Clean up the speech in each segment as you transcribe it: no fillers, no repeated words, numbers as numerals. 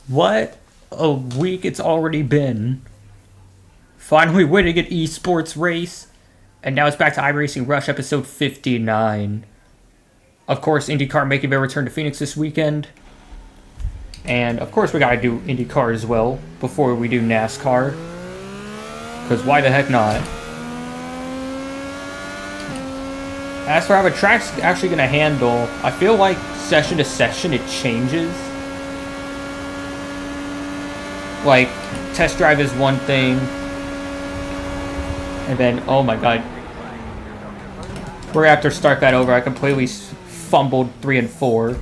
What a week it's already been. Finally winning an esports race. And now it's back to iRacing Rush episode 59. Of course, Indycar making their return to Phoenix this weekend. And of course we gotta do Indycar as well before we do NASCAR. Because why the heck not? As for how the track's actually gonna handle, I feel like session to session it changes. Like, test drive is one thing. And then, oh my god. We're gonna have to start that over. I completely fumbled 3 and 4.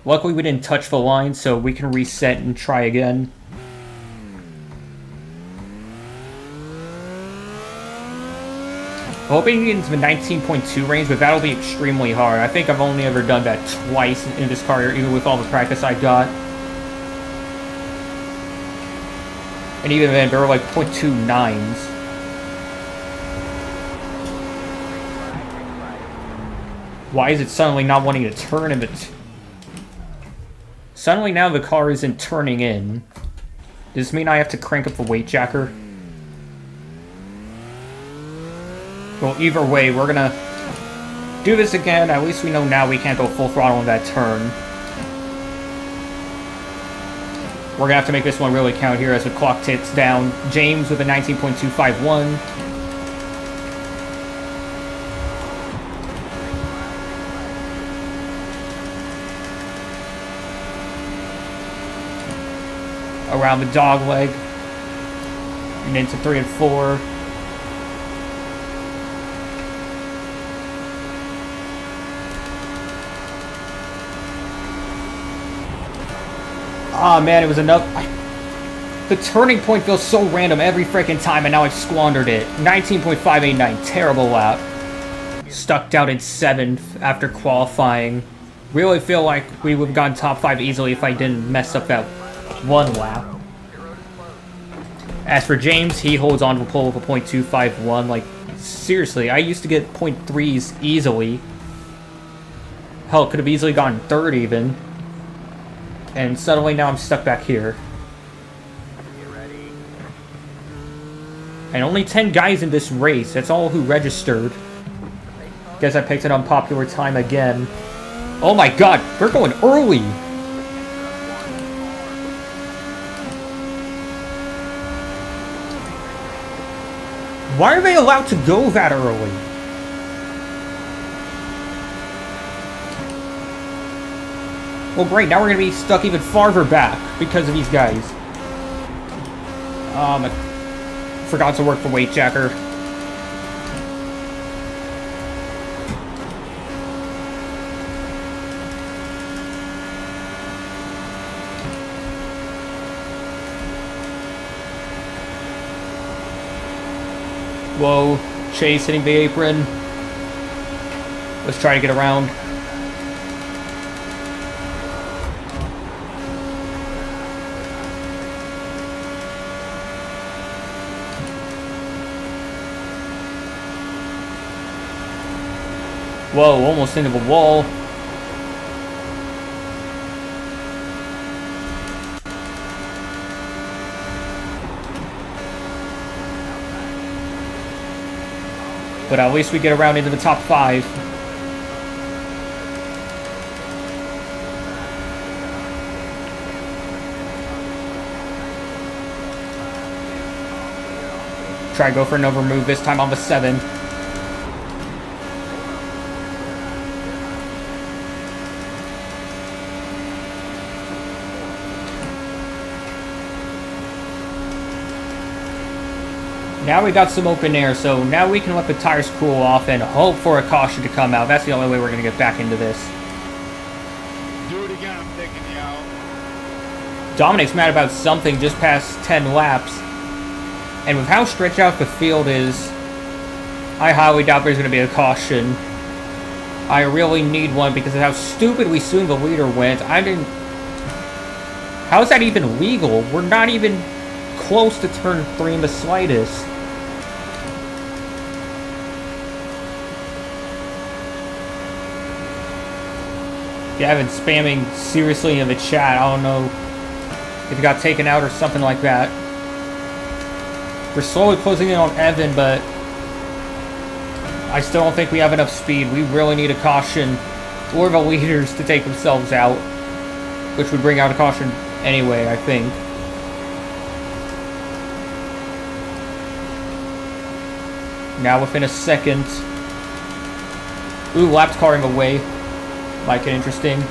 Luckily we didn't touch the line, so we can reset and try again. Hoping to get into the 19.2 range, but that'll be extremely hard. I think I've only ever done that twice in this car, even with all the practice I got. And even then, there were like .29s. Why is it suddenly not wanting to turn in the... Suddenly now the car isn't turning in. Does this mean I have to crank up the weight jacker? Well, either way, we're gonna do this again. At least we know now we can't go full throttle in that turn. We're gonna have to make this one really count here as the clock ticks down. James with a 19.251. Around the dog leg. And into 3 and 4. Ah, man, it was enough. The turning point feels so random every freaking time, and now I've squandered it. 19.589, terrible lap. Stuck down in 7th after qualifying. Really feel like we would have gone top 5 easily if I didn't mess up that one lap. As for James, he holds on to a pole with a .251. Like, seriously, I used to get .3s easily. Hell, could have easily gone 3rd even. And suddenly now I'm stuck back here. And only 10 guys in this race. That's all who registered. Guess I picked an unpopular time again. Oh my god, we're going early! Why are they allowed to go that early? Well, great, now we're going to be stuck even farther back because of these guys. I forgot to work the weight jacker. Whoa, Chase hitting the apron. Let's try to get around. Whoa, almost into the wall. But at least we get around into the top 5. Try to go for another move, this time on the 7. Now we got some open air, so now we can let the tires cool off and hope for a caution to come out. That's the only way we're going to get back into this. Do it again, I'm taking you out. Dominic's mad about something just past 10 laps. And with how stretched out the field is, I highly doubt there's going to be a caution. I really need one because of how stupidly soon the leader went. I didn't... How is that even legal? We're not even close to turn 3 in the slightest. Yeah, I've been spamming seriously in the chat. I don't know If he got taken out or something like that. We're slowly closing in on Evan, but I still don't think we have enough speed. We really need a caution or the leaders to take themselves out, which would bring out a caution anyway, I think. Now within a second. Ooh, lapped car in the way. Might get interesting.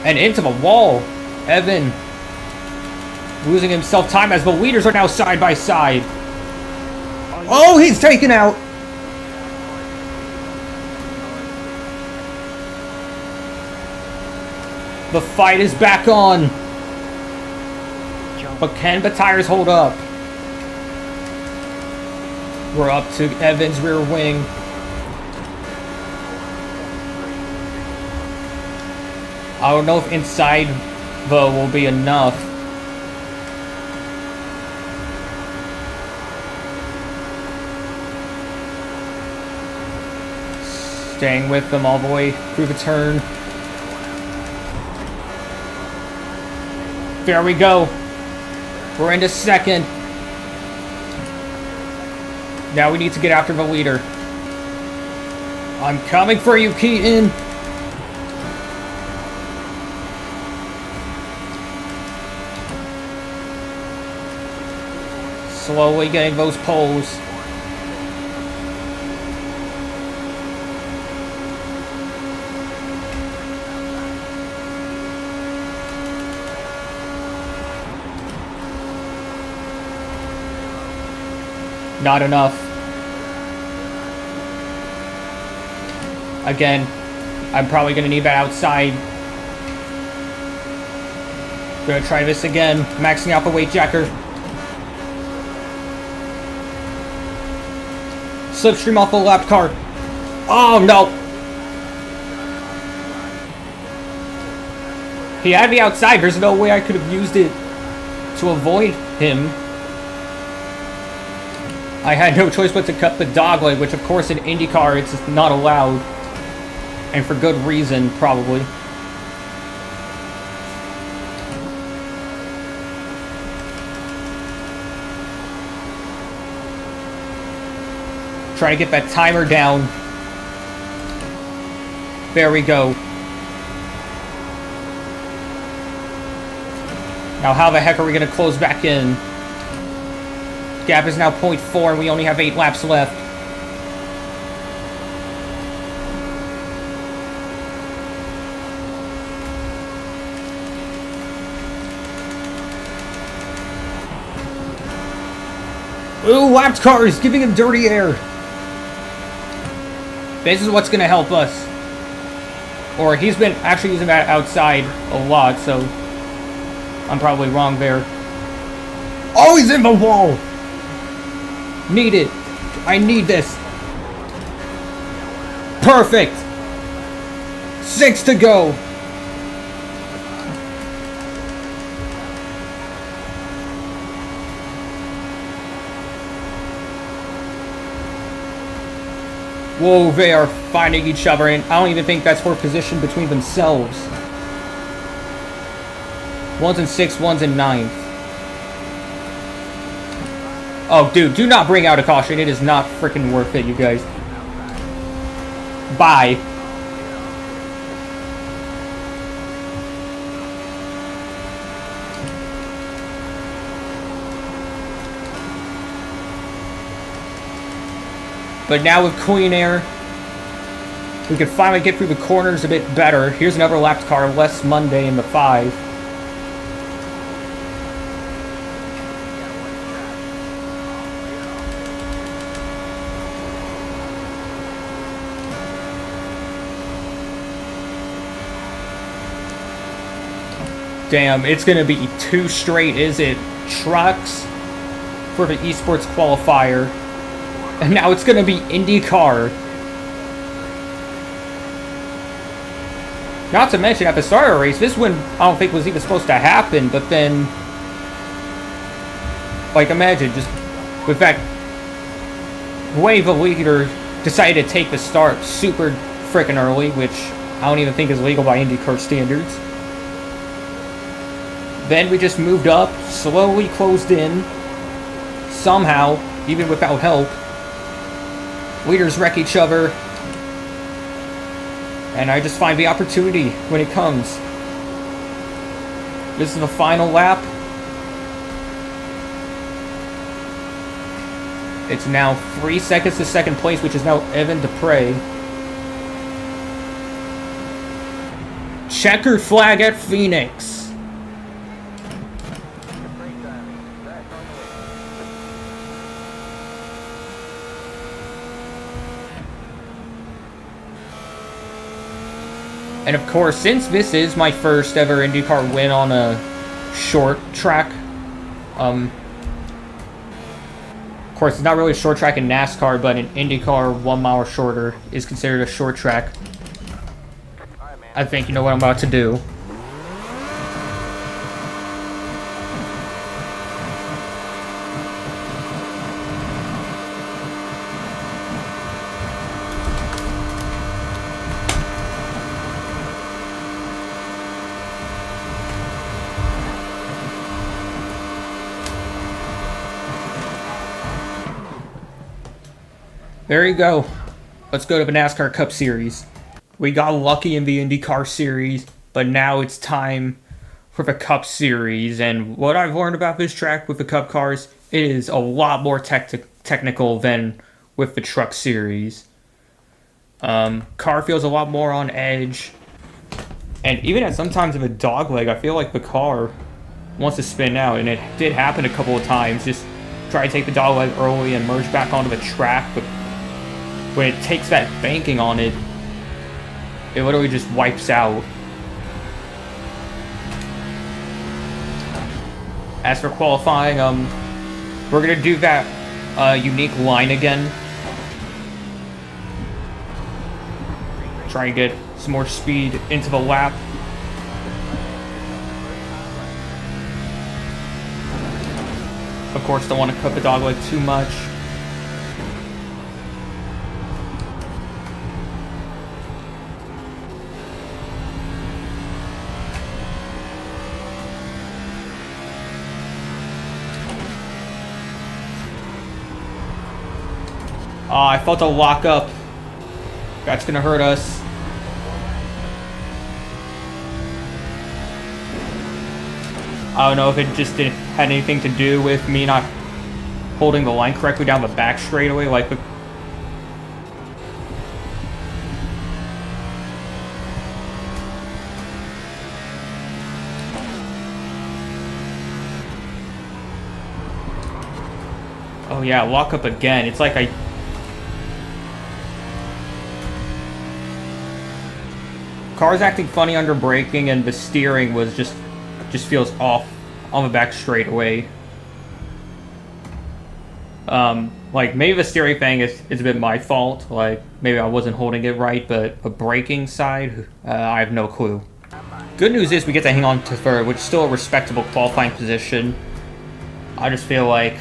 And into the wall. Evan losing himself time as the leaders are now side by side. Oh, he's taken out. The fight is back on. But can the tires hold up? We're up to Evan's rear wing. I don't know if inside, though, will be enough. Staying with them all the way through the turn. There we go. We're into second. Now we need to get after the leader. I'm coming for you, Keaton. Slowly getting those poles. Not enough. Again, I'm probably going to need that outside. Going to try this again. Maxing out the weight jacker. Slipstream off the lap car. Oh, no. He had me outside. There's no way I could have used it to avoid him. I had no choice but to cut the dogleg, which of course in IndyCar it's not allowed. And for good reason, probably. Trying to get that timer down. There we go. Now how the heck are we going to close back in? Gap is now 0.4 and we only have 8 laps left. Ooh, lapped cars giving him dirty air. This is what's going to help us. Or he's been actually using that outside a lot, so I'm probably wrong there. Oh, he's in the wall! Need it. I need this. Perfect. 6 to go. Whoa, they are finding each other, and I don't even think that's for position between themselves. One's in 6th, one's in 9th. Oh, dude, do not bring out a caution. It is not freaking worth it, you guys. Bye. But now with Queen Air, we can finally get through the corners a bit better. Here's another lapped car, less Monday in the 5. Damn, it's going to be 2 straight, is it? Trucks for the esports qualifier. And now it's going to be IndyCar. Not to mention, at the start of the race, this one I don't think was even supposed to happen, but then, like, imagine just In fact, Wave leader decided to take the start super freaking early, which I don't even think is legal by IndyCar standards. Then we just moved up, slowly closed in, somehow, even without help. Leaders wreck each other, and I just find the opportunity when it comes. This is the final lap. It's now 3 seconds to second place, which is now Evan Dupre. Checker flag at Phoenix. And of course, since this is my first ever IndyCar win on a short track, of course, it's not really a short track in NASCAR, but in IndyCar, 1 mile or shorter is considered a short track. I think you know what I'm about to do. There you go. Let's go to the NASCAR Cup Series. We got lucky in the IndyCar Series, but now it's time for the Cup Series. And what I've learned about this track with the Cup cars, it is a lot more technical than with the Truck Series. Car feels a lot more on edge. And even at sometimes of a dogleg, I feel like the car wants to spin out. And it did happen a couple of times. Just try to take the dogleg early and merge back onto the track, but when it takes that banking on it, it literally just wipes out. As for qualifying, we're gonna do that unique line again. Try and get some more speed into the lap. Of course, don't want to cut the dogleg too much. I felt a lock up. That's gonna hurt us. I don't know if it just had anything to do with me not holding the line correctly down the back straightaway, like the... Oh yeah, lock up again. It's like Car's acting funny under braking, and the steering was just feels off on the back straightaway. Like maybe the steering thing is a bit my fault. Like maybe I wasn't holding it right, but the braking side, I have no clue. Good news is we get to hang on to third, which is still a respectable qualifying position. I just feel like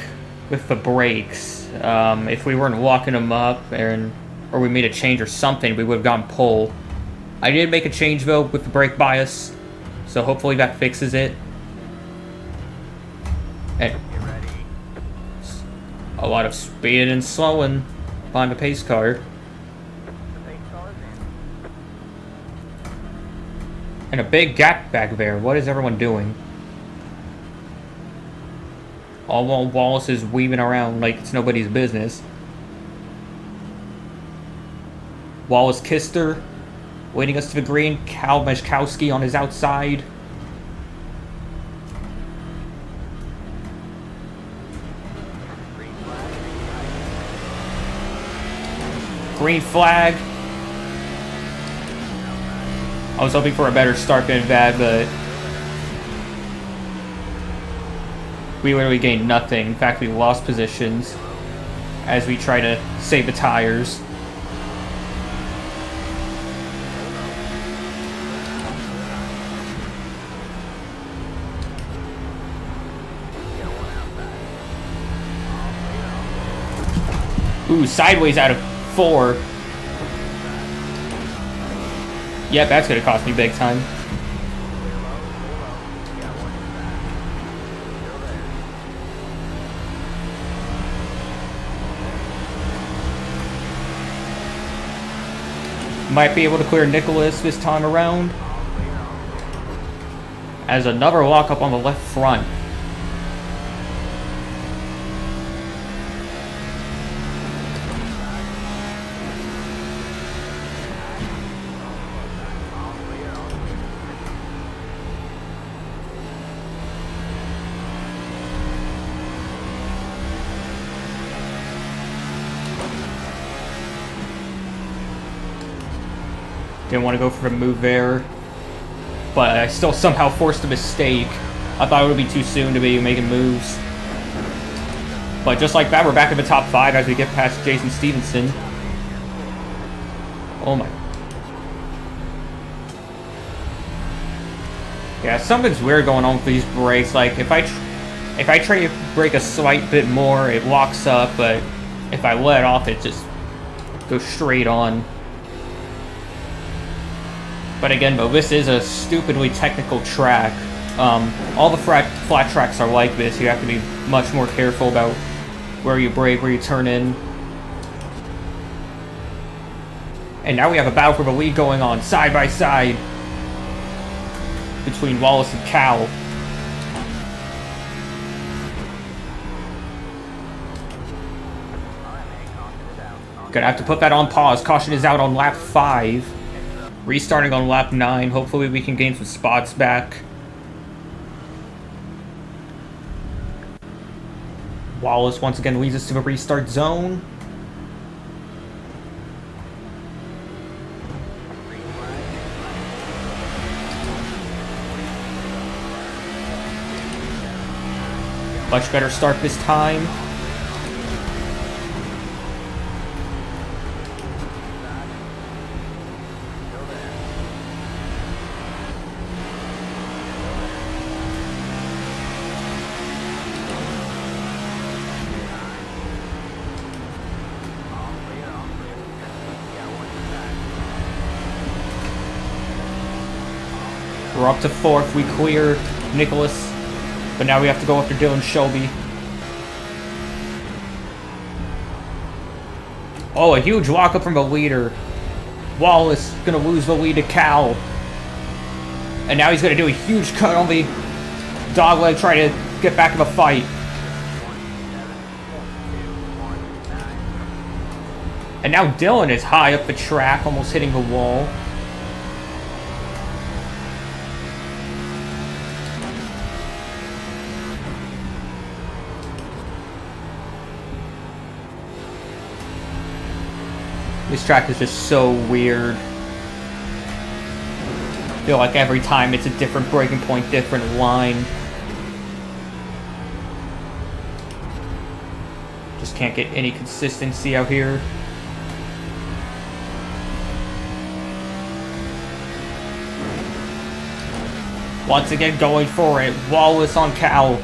with the brakes, if we weren't locking them up or we made a change or something, we would have gotten pole. I did make a change though with the brake bias, so hopefully that fixes it. And a lot of speed and slowing behind the pace car. And a big gap back there. What is everyone doing? All while Wallace is weaving around like it's nobody's business. Wallace kissed her, leading us to the green. Cal Meshkowski on his outside. Green flag. I was hoping for a better start than that, but we literally gained nothing. In fact, we lost positions as we try to save the tires. Ooh, sideways out of 4. Yep, that's gonna cost me big time. Might be able to clear Nicholas this time around. As another lockup on the left front. Didn't want to go for a move there, but I still somehow forced a mistake. I thought it would be too soon to be making moves. But just like that, we're back in the top 5 as we get past Jason Stevenson. Oh my. Yeah, something's weird going on with these brakes. Like, if I try to brake a slight bit more, it locks up, but if I let off, it just goes straight on. But again, though, this is a stupidly technical track. All the flat tracks are like this. You have to be much more careful about where you brake, where you turn in. And now we have a battle for the lead going on, side by side, between Wallace and Cal. Gonna have to put that on pause. Caution is out on lap 5. Restarting on lap 9. Hopefully we can gain some spots back. Wallace once again leads us to the restart zone. Much better start this time. We're up to 4th. We clear Nicholas, but now we have to go after Dylan Shelby. Oh, a huge lockup from the leader. Wallace gonna lose the lead to Cal. And now he's gonna do a huge cut on the dogleg, trying to get back in the fight. And now Dylan is high up the track, almost hitting the wall. This track is just so weird. I feel like every time it's a different braking point, different line. Just can't get any consistency out here. Once again going for it. Wallace on Cal.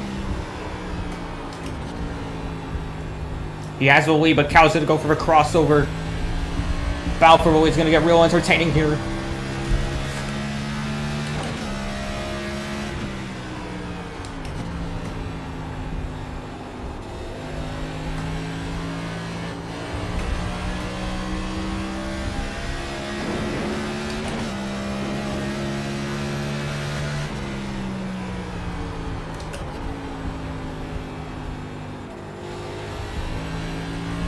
He has the lead, but Cal's gonna go for a crossover. Battle for the lead is gonna get real entertaining here.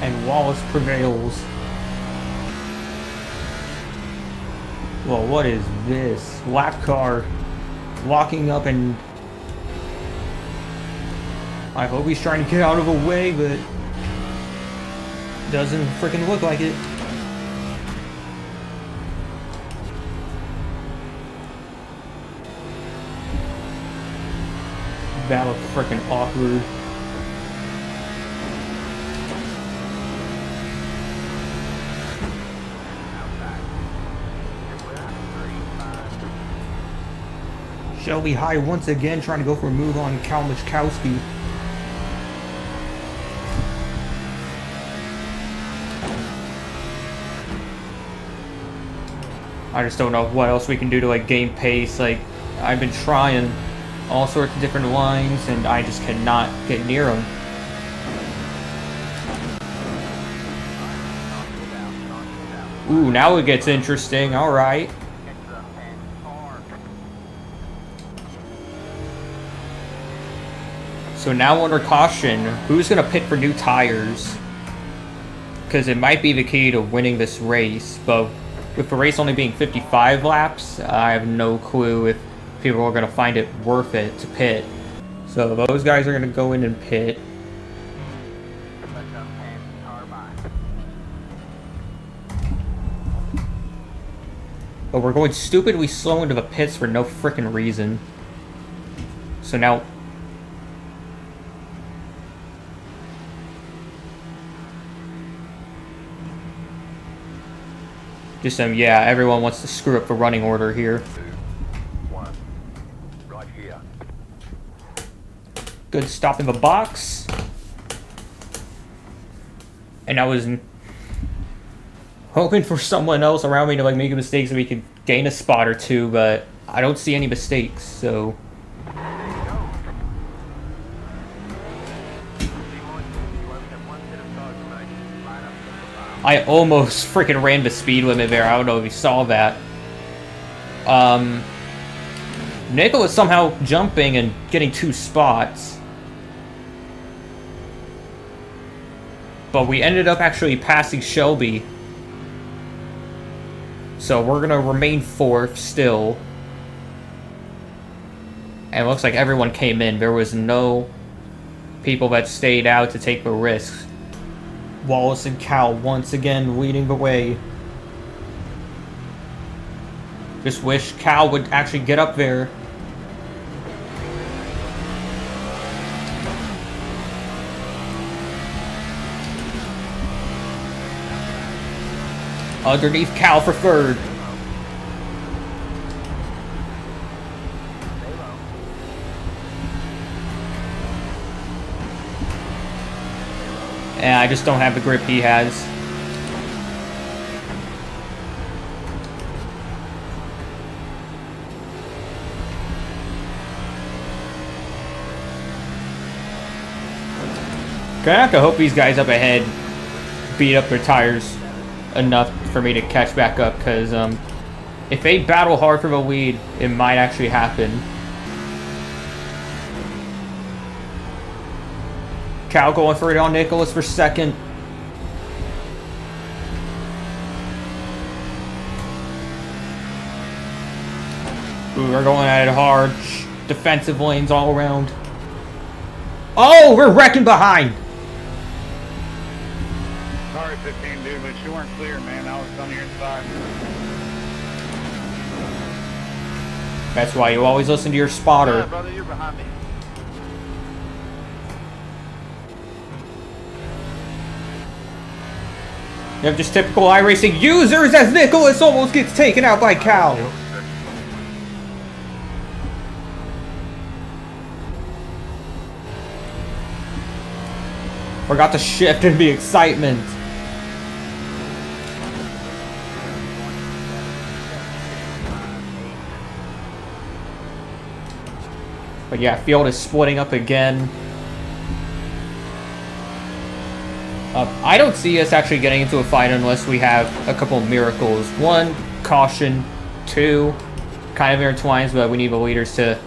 And Wallace prevails. Well, what is this? Lap car locking up, and I hope he's trying to get out of the way, but doesn't freaking look like it. That was freaking awkward. Shelby high once again, trying to go for a move on Cal Michkowski. I just don't know what else we can do to like gain pace. Like, I've been trying all sorts of different lines, and I just cannot get near them. Ooh, now it gets interesting. All right. So now under caution, who's gonna pit for new tires? Because it might be the key to winning this race, but with the race only being 55 laps, I have no clue if people are going to find it worth it to pit. So those guys are going to go in and pit. But we're going stupidly slow into the pits for no frickin' reason. So now... Just yeah, everyone wants to screw up the running order here. 2, 1. Right here. Good stop in the box. And I was hoping for someone else around me to like make a mistake so we could gain a spot or two, but I don't see any mistakes, so... I almost freaking ran the speed limit there. I don't know if you saw that. Nick was somehow jumping and getting 2 spots. But we ended up actually passing Shelby. So we're gonna remain 4th still. And it looks like everyone came in. There was no people that stayed out to take the risks. Wallace and Cal once again leading the way. Just wish Cal would actually get up there. Underneath Cal for 3rd. Yeah, I just don't have the grip he has. Gonna have to hope these guys up ahead beat up their tires enough for me to catch back up, because if they battle hard for the lead, it might actually happen. Cal going for it on Nicholas for 2nd. Ooh, we're going at it hard. Defensive lanes all around. Oh, we're wrecking behind. Sorry, 15, dude, but you weren't clear, man. I was on your inside. That's why you always listen to your spotter. Yeah, brother, you're behind me. You have just typical iRacing users as Nicholas almost gets taken out by Cal. Forgot to shift and be excitement. But yeah, field is splitting up again. I don't see us actually getting into a fight unless we have a couple of miracles. 1, caution. 2, kind of intertwines, but we need the leaders to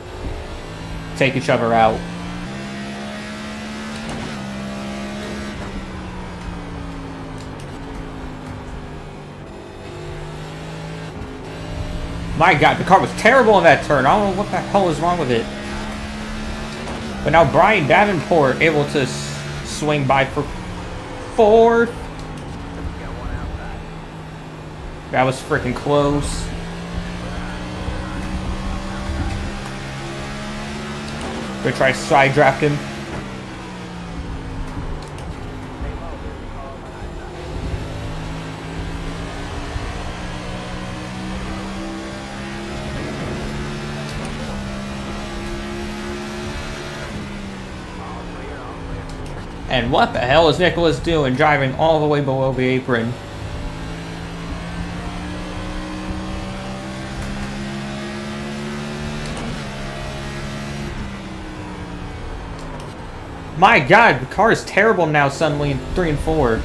take each other out. My God, the car was terrible in that turn. I don't know what the hell is wrong with it. But now Brian Davenport able to swing by for 4th. That was freaking close. Gonna try to side draft him. And what the hell is Nicholas doing, driving all the way below the apron? My god, the car is terrible now suddenly in 3 and 4.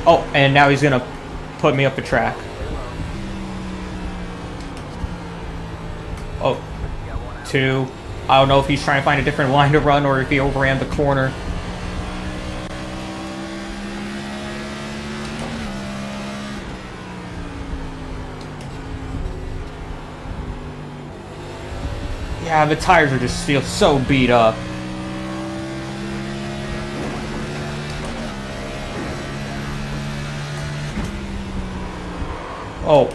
Oh, and now he's gonna put me up the track. Oh, 2. I don't know if he's trying to find a different line to run or if he overran the corner. Yeah, the tires are just feel so beat up. Oh.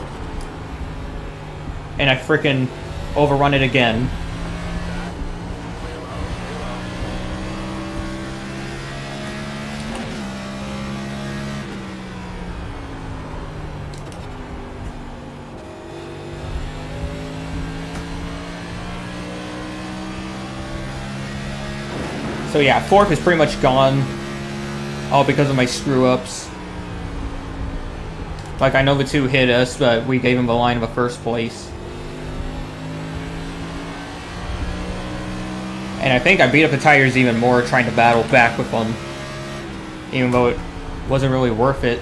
And I frickin' overrun it again. So yeah, 4th is pretty much gone. All because of my screw-ups. Like, I know the 2 hit us, but we gave him the line of the first place. And I think I beat up the tires even more trying to battle back with them. Even though it wasn't really worth it.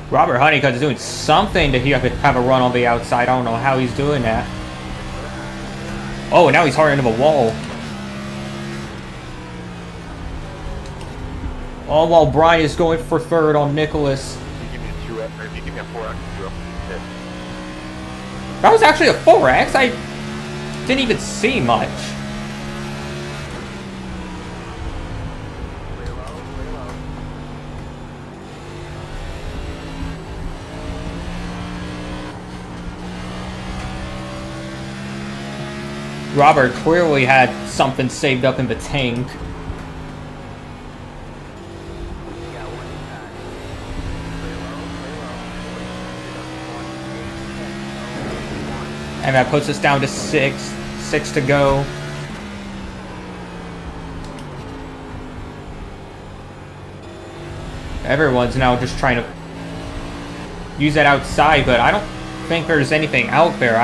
Robert Honeycutt is doing something to have a run on the outside. I don't know how he's doing that. Oh, now he's hard into the wall. All while Brian is going for 3rd on Nicholas. You give me a 2X, or if you give me a 4X, That was actually a 4X. I didn't even see much. Robert clearly had something saved up in the tank. And that puts us down to 6. 6 to go. Everyone's now just trying to use that outside, but I don't think there's anything out there.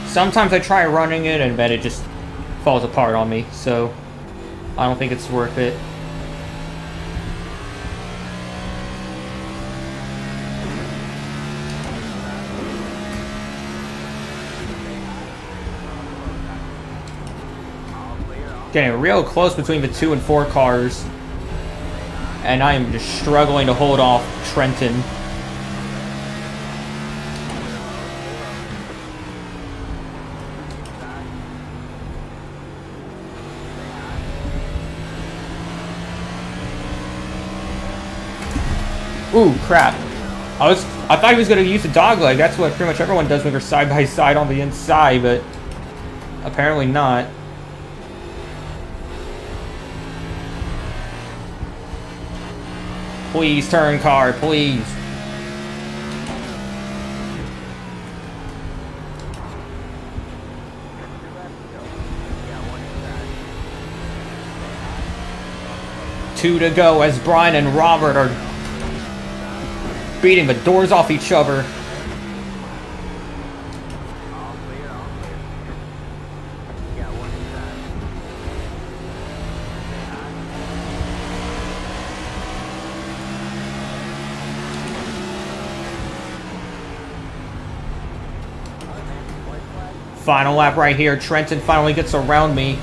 Sometimes I try running it and then it just falls apart on me, so I don't think it's worth it. Getting real close between the 2 and 4 cars, and I am just struggling to hold off Trenton. Ooh, crap. I thought he was going to use the dog leg. That's what pretty much everyone does when they're side by side on the inside, but apparently not. Please turn, car, please. Two to go as Brian and Robert are beating the doors off each other. Final lap right here. Trenton finally gets around me.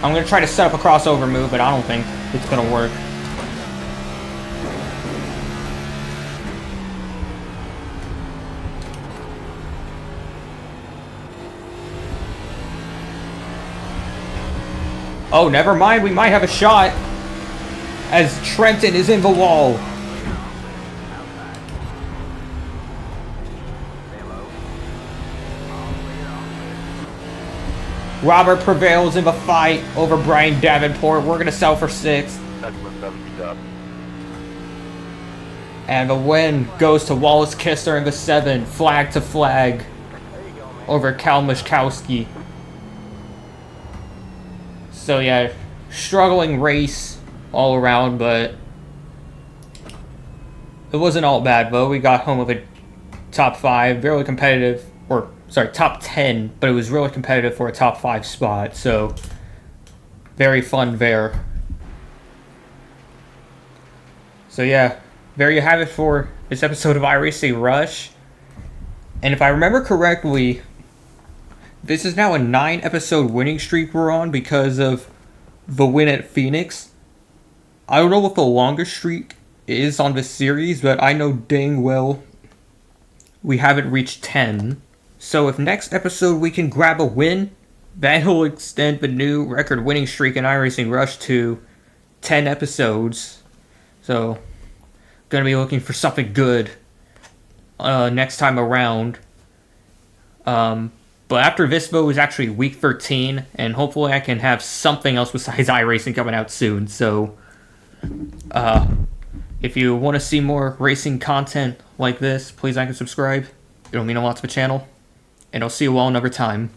I'm going to try to set up a crossover move, but I don't think it's going to work. Oh, never mind. We might have a shot as Trenton is in the wall. Robert prevails in the fight over Brian Davenport. We're going to sell for 6th. And the win goes to Wallace Kistler in the 7th. Flag to flag over Cal Mishkowski. So yeah, struggling race all around, but it wasn't all bad, though. We got home with a top 5, really competitive, or sorry, top 10, but it was really competitive for a top 5 spot, so very fun there. So yeah, there you have it for this episode of iRacing Rush. And if I remember correctly, this is now a 9-episode winning streak we're on because of the win at Phoenix. I don't know what the longest streak is on this series, but I know dang well we haven't reached 10. So if next episode we can grab a win, that'll extend the new record winning streak in iRacing Rush to 10 episodes. So, gonna be looking for something good next time around. But after this, though, is actually week 13, and hopefully I can have something else besides iRacing coming out soon. So, if you want to see more racing content like this, please like and subscribe. It'll mean a lot to the channel, and I'll see you all another time.